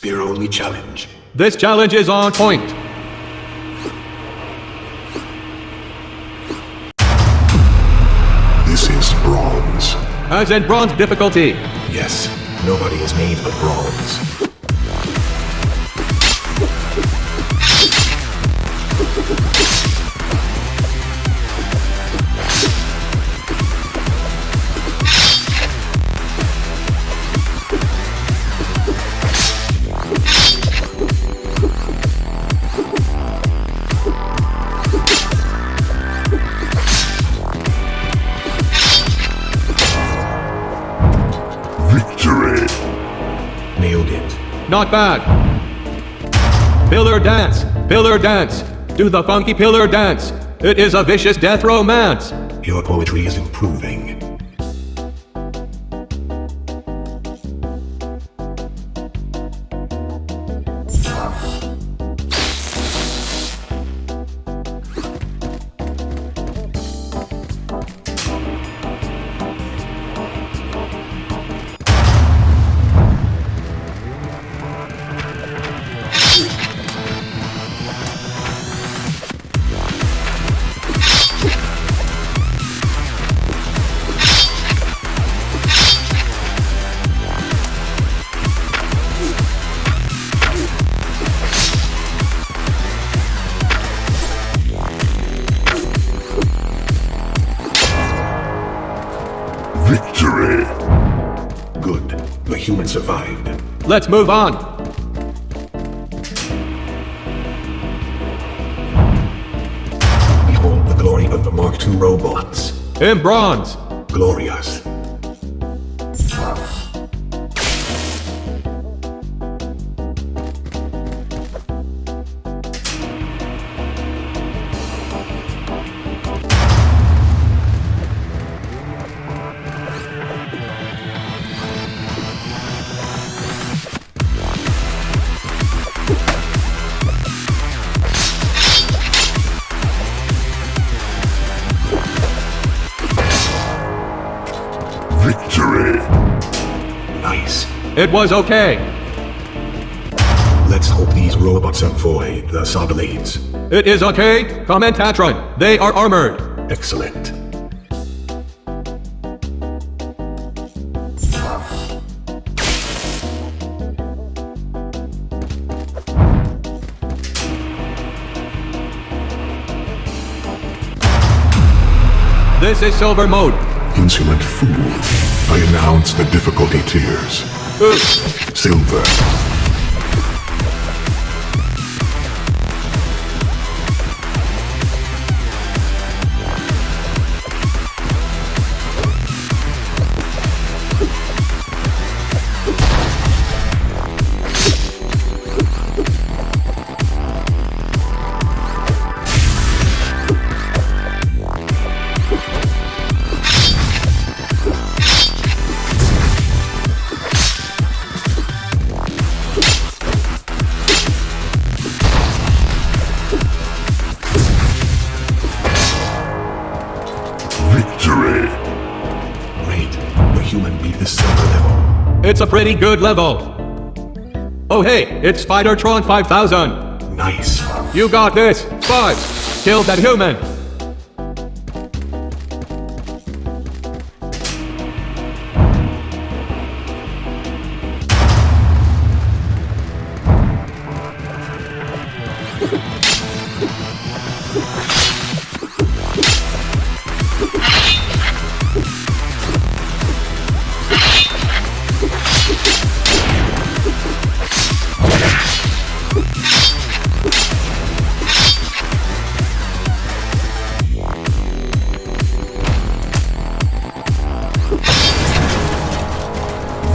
Spear-only challenge. This challenge is on point. This is bronze. As in bronze difficulty. Yes, nobody is made of bronze. Victory! Nailed it. Not bad. Pillar dance. Pillar dance. Do the funky pillar dance. It is a vicious death romance. Your poetry is improving. Victory! Good. The human survived. Let's move on. Behold the glory of the Mark II robots. In bronze. Glorious. Victory! Nice. It was okay. Let's hope these robots avoid the saw blades. It is okay. Commentatron. They are armored. Excellent. This is silver mode. Insolent fool. I announce the difficulty tiers. Silver. Victory! Great. The human beat the silver level. It's a pretty good level. Oh hey, it's Spidertron 5000. Nice. You got this. Spies. Kill that human.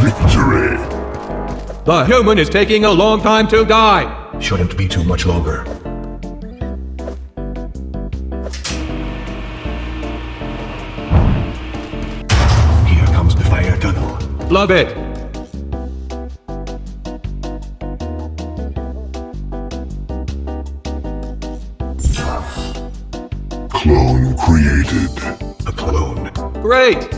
Victory! The human is taking a long time to die. Shouldn't be too much longer. Here comes the fire tunnel. Love it. Clone created. A clone. Great.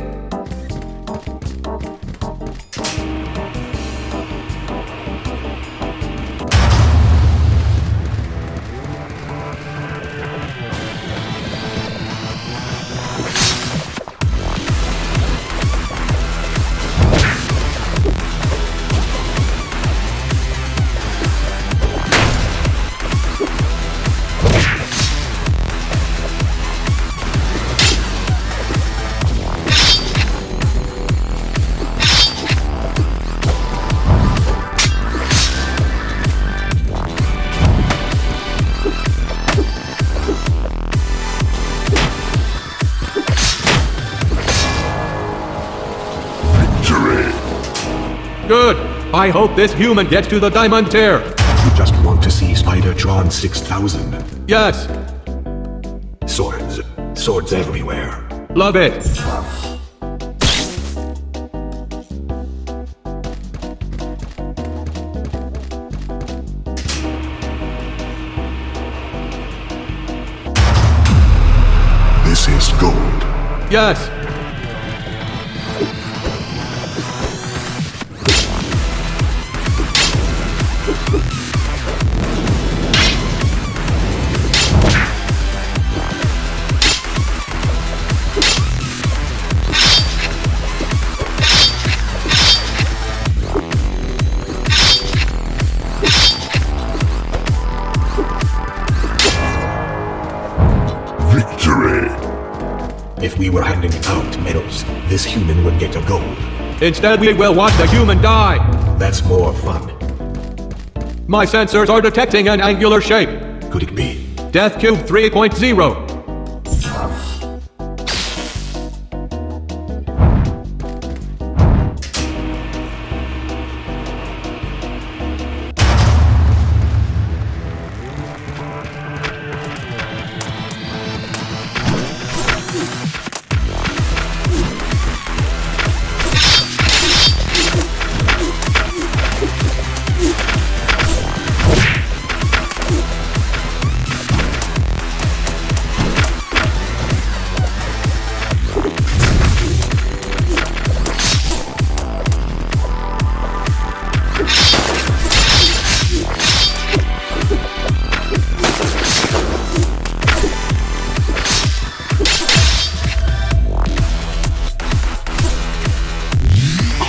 Good. I hope this human gets to the diamond tier. You just want to see Spider-Tron 6000. Yes. Swords. Swords everywhere. Love it. This is gold. Yes. Victory. If we were handing out medals, this human would get a gold. Instead, we will watch the human die. That's more fun. My sensors are detecting an angular shape. Could it be? Death Cube 3.0.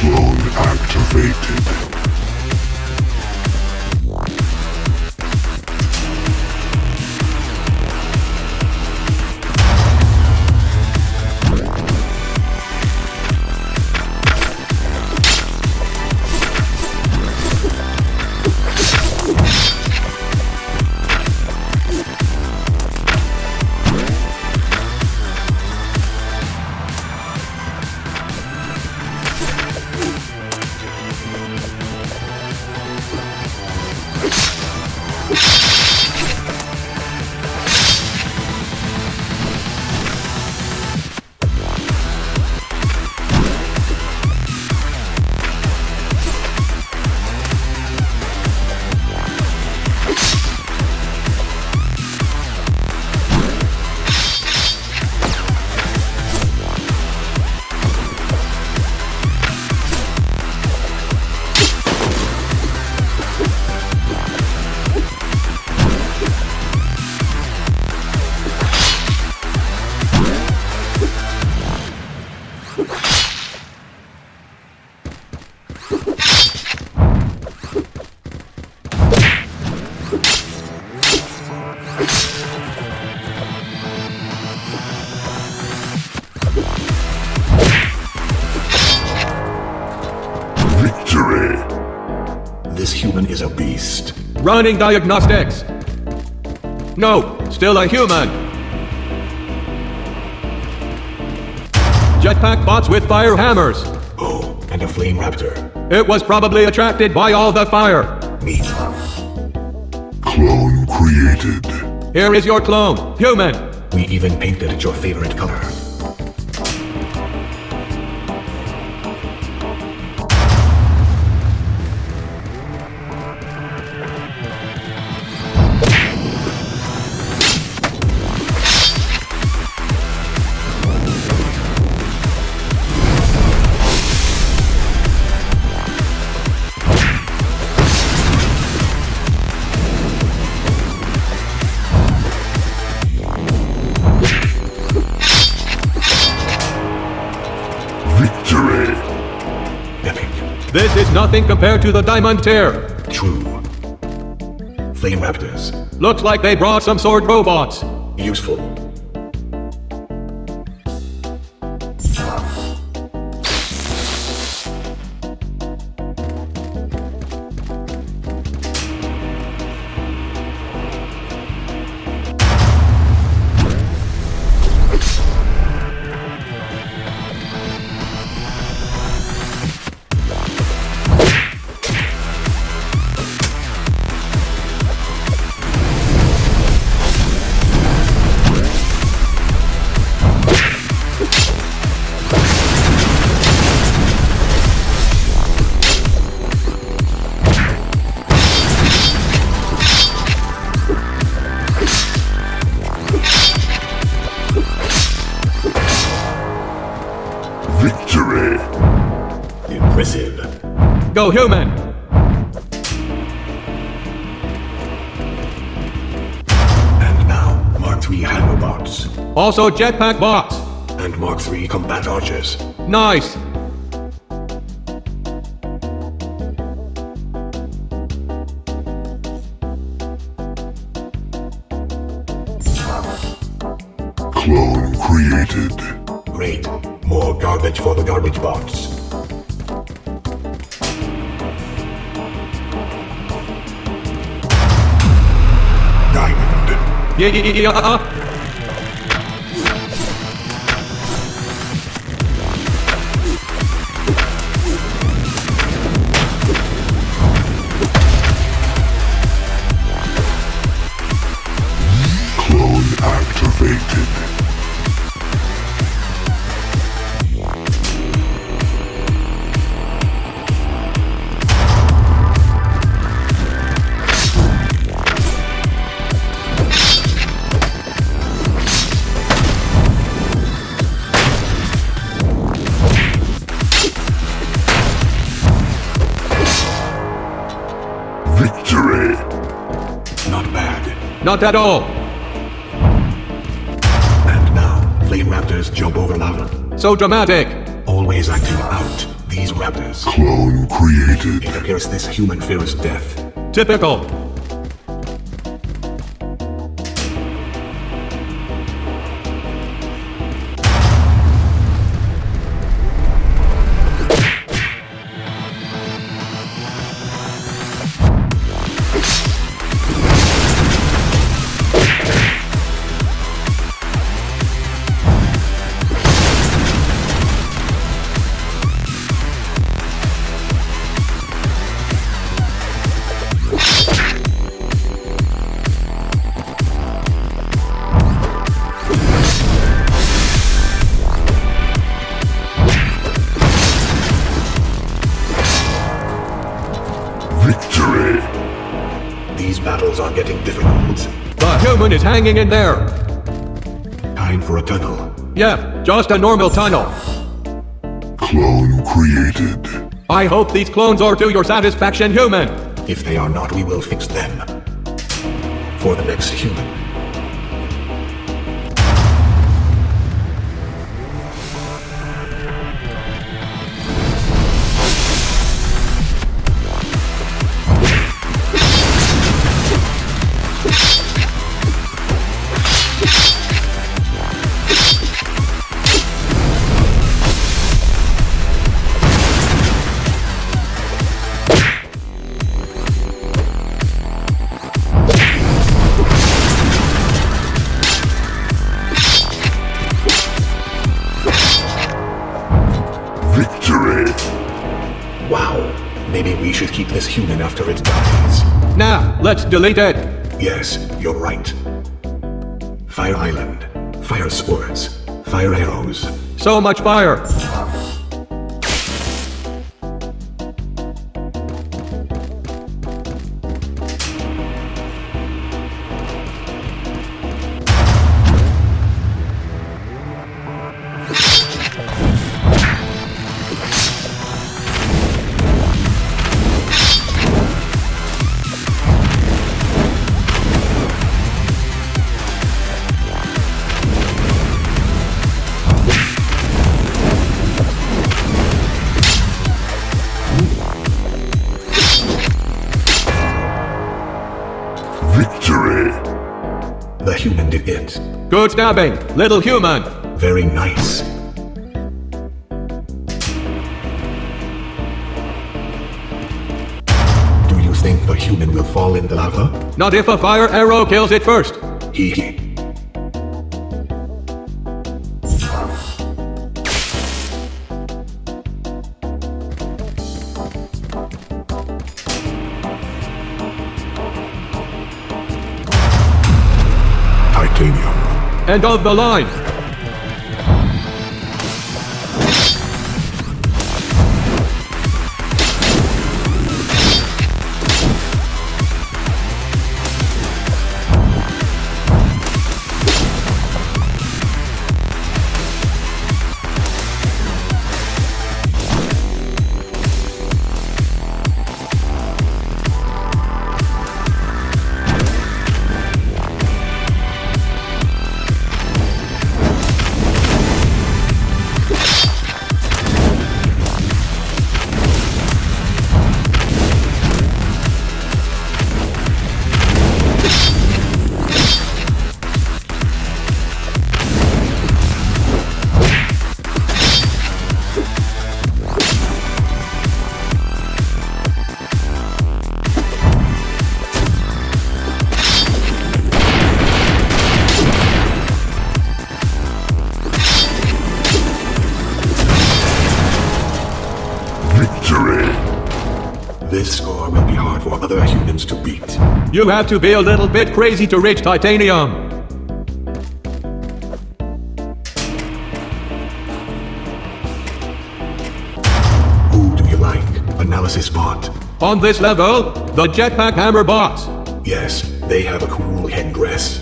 Clone activated. Victory. This human is a beast. Running diagnostics. No, still a human. Jetpack bots with fire hammers. Oh, and a flame raptor. It was probably attracted by all the fire. Neat. Clone created. Here is your clone, human. We even painted it your favorite color. Victory. Epic. This is nothing compared to the diamond tier. True. Flame raptors. Looks like they brought some sword robots. Useful. Impressive. Go human! And now, Mark III Hanobots. Also jetpack bots! And Mark III combat archers. Nice! Clone created. Great. More garbage for the garbage bots. Diamond. Yeah. Clone activated. Victory. Not bad. Not at all! And now, flame raptors jump over lava. So dramatic! Always acting out, these raptors. Clone created. It appears this human fears death. Typical! Victory. These battles are getting difficult. The human is hanging in there! Time for a tunnel. Yeah, just a normal tunnel. Clone created. I hope these clones are to your satisfaction, human! If they are not, we will fix them. For the next human. Victory! Wow, maybe we should keep this human after it dies. Now, let's delete it! Yes, you're right. Fire Island, fire swords, fire arrows. So much fire! Victory! The human did it. Good stabbing, little human! Very nice. Do you think the human will fall in the lava? Not if a fire arrow kills it first! Hee hee. Titanium. End of the line! Victory! This score will be hard for other humans to beat. You have to be a little bit crazy to reach titanium. Who do you like? Analysis bot. On this level, the jetpack hammer bots. Yes, they have a cool headdress.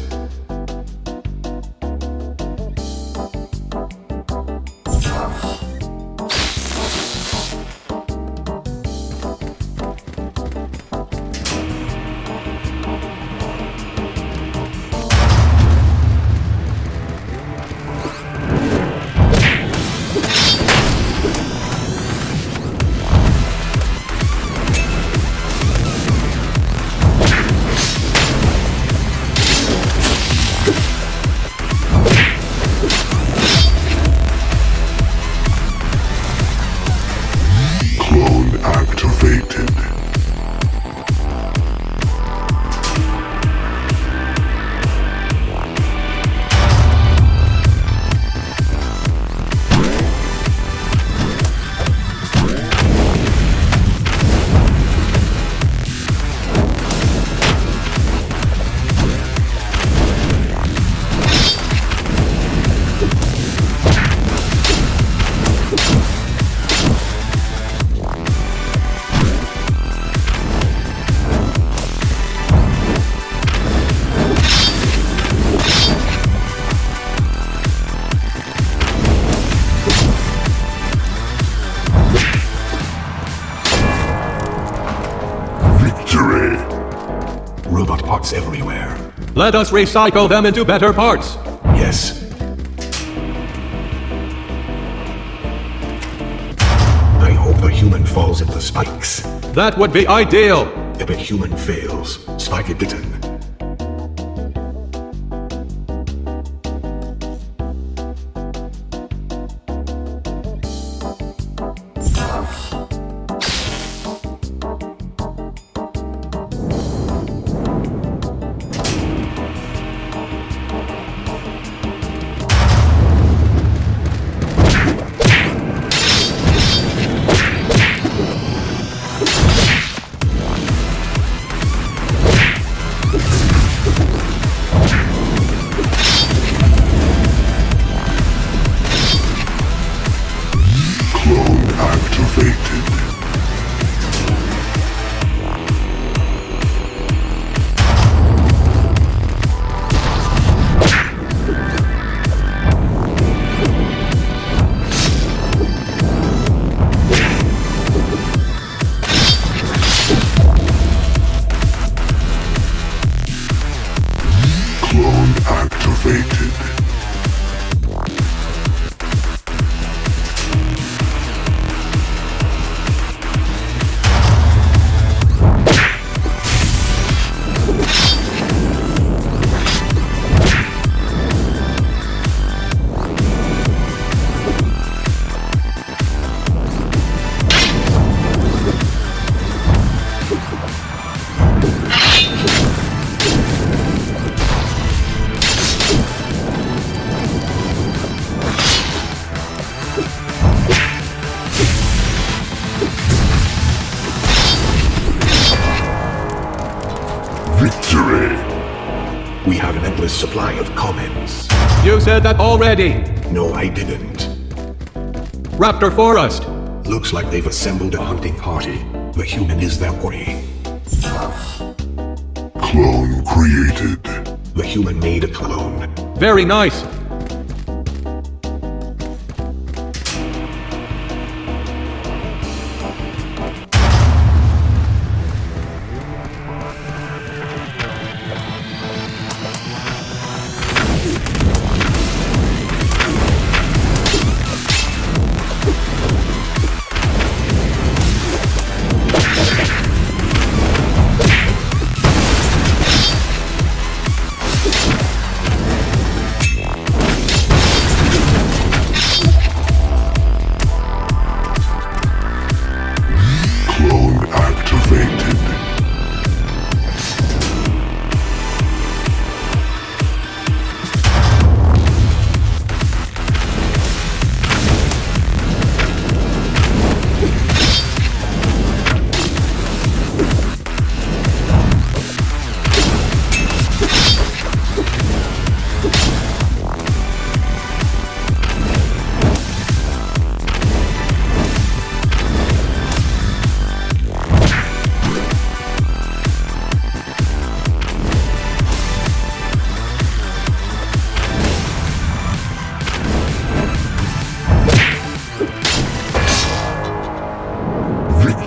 Clone activated. Victory! Robot parts everywhere. Let us recycle them into better parts. Yes. I hope the human falls into spikes. That would be ideal. If a human fails, spike it bitten. Clone activated. Clone activated. Victory! We have an endless supply of comments. You said that already. No, I didn't. Raptor Forest. Looks like they've assembled a hunting party. The human is their prey. Clone created. The human made a clone. Very nice.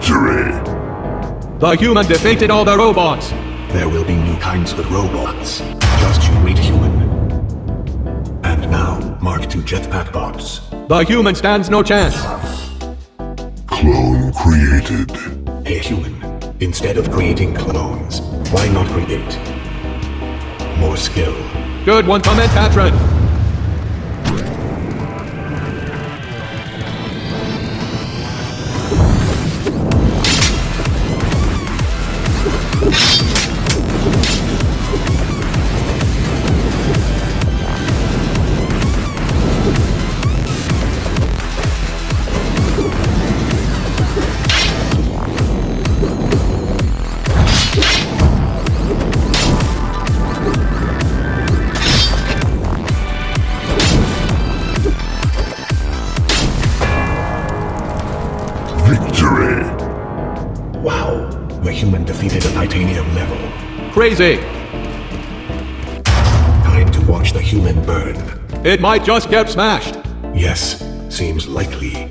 Victory! The human defeated all the robots. There will be new kinds of robots. Just you wait, human. And now, Mark II jetpack bots. The human stands no chance. Clone created. Hey, human. Instead of creating clones, why not create more skill? Good one, Commentatron. Victory! Wow, the human defeated a titanium level. Crazy. Time to watch the human burn. It might just get smashed. Yes, seems likely.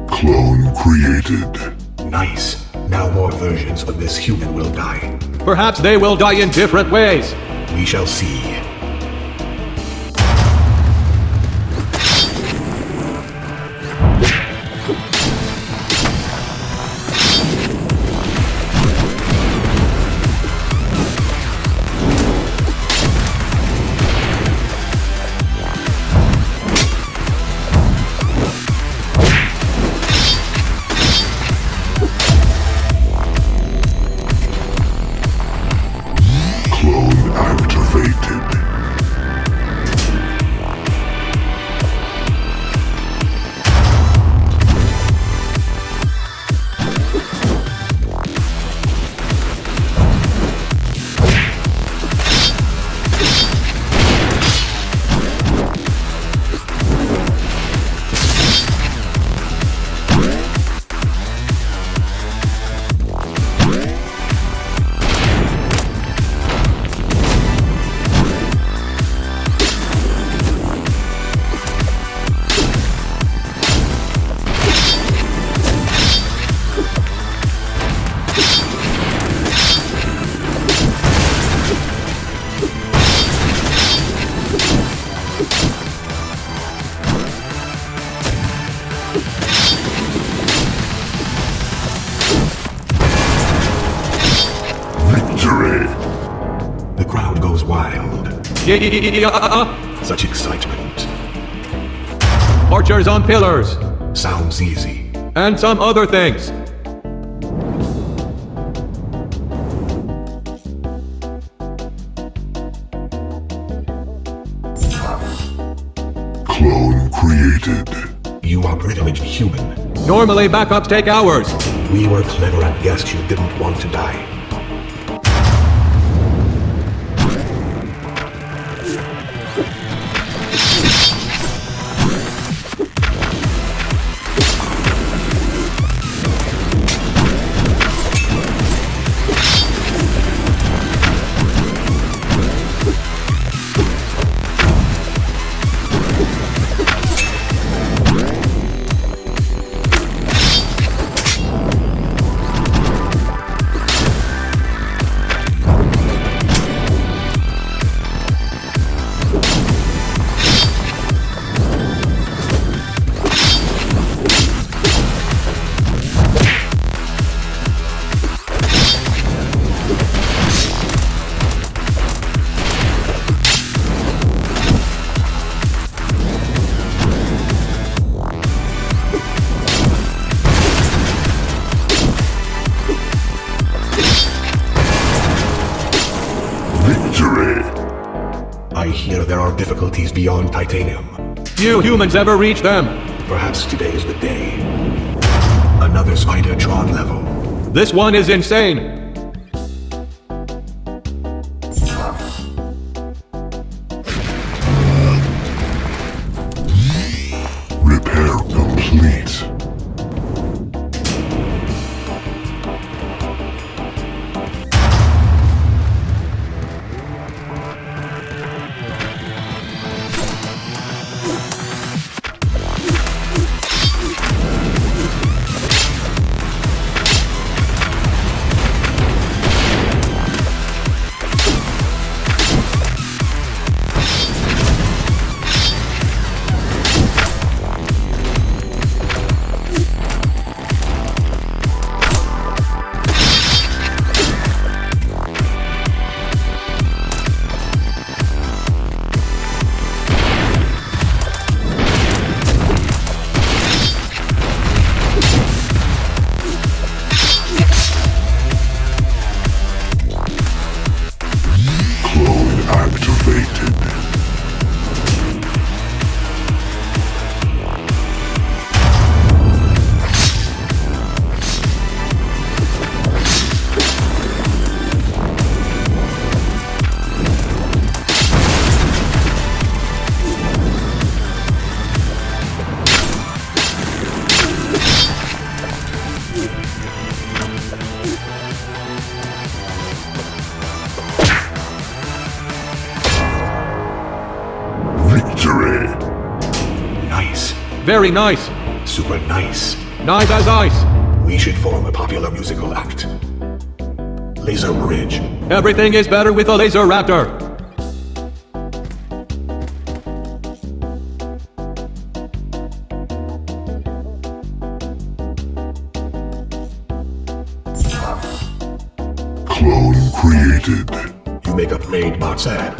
Clone created. Nice. Now more versions of this human will die. Perhaps they will die in different ways. We shall see. Clone activated. Victory! The crowd goes wild. Such excitement. Archers on pillars. Sounds easy. And some other things. Clone created. You are privileged human. Normally backups take hours. We were clever and guessed you didn't want to die. Victory! I hear there are difficulties beyond titanium. Few humans ever reach them. Perhaps today is the day. Another Spider-Tron level. This one is insane. Repair complete. very nice. Super nice. Nice as ice. We should form a popular musical act. Laser Bridge. Everything is better with a laser raptor. Clone created. You make a maid bot sad.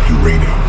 Uranium.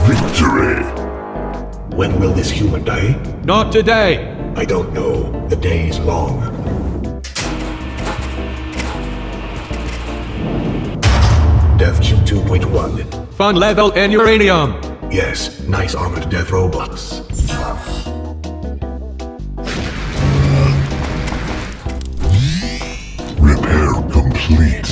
Victory! When will this human die? Not today. I don't know. The day is long. Death Cube 2.1. Fun level in uranium. Yes, nice armored death robots. Repair complete.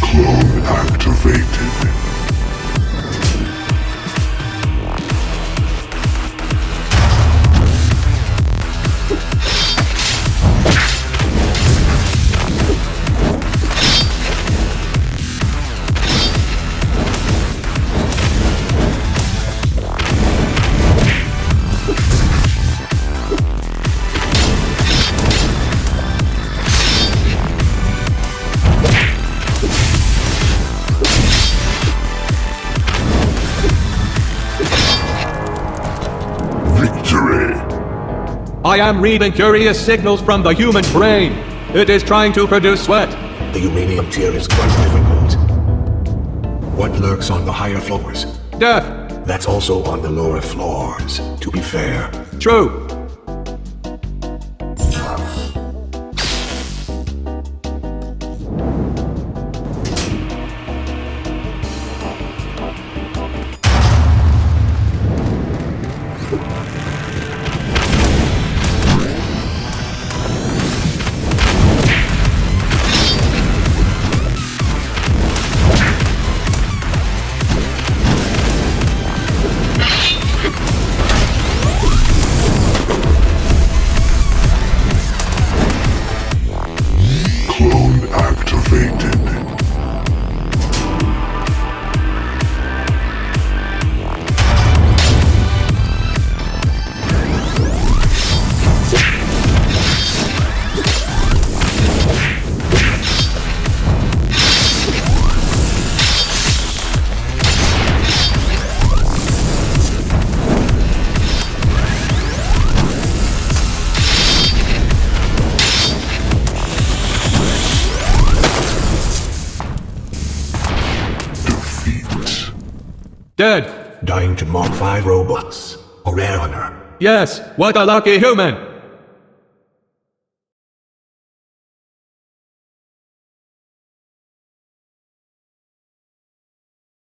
Clone activated. Victory! I am reading curious signals from the human brain. It is trying to produce sweat. The uranium tier is quite difficult. What lurks on the higher floors? Death. That's also on the lower floors, to be fair. True. Clone activated. Dead. Dying to Mark 5 robots. A rare honor. Yes, what a lucky human.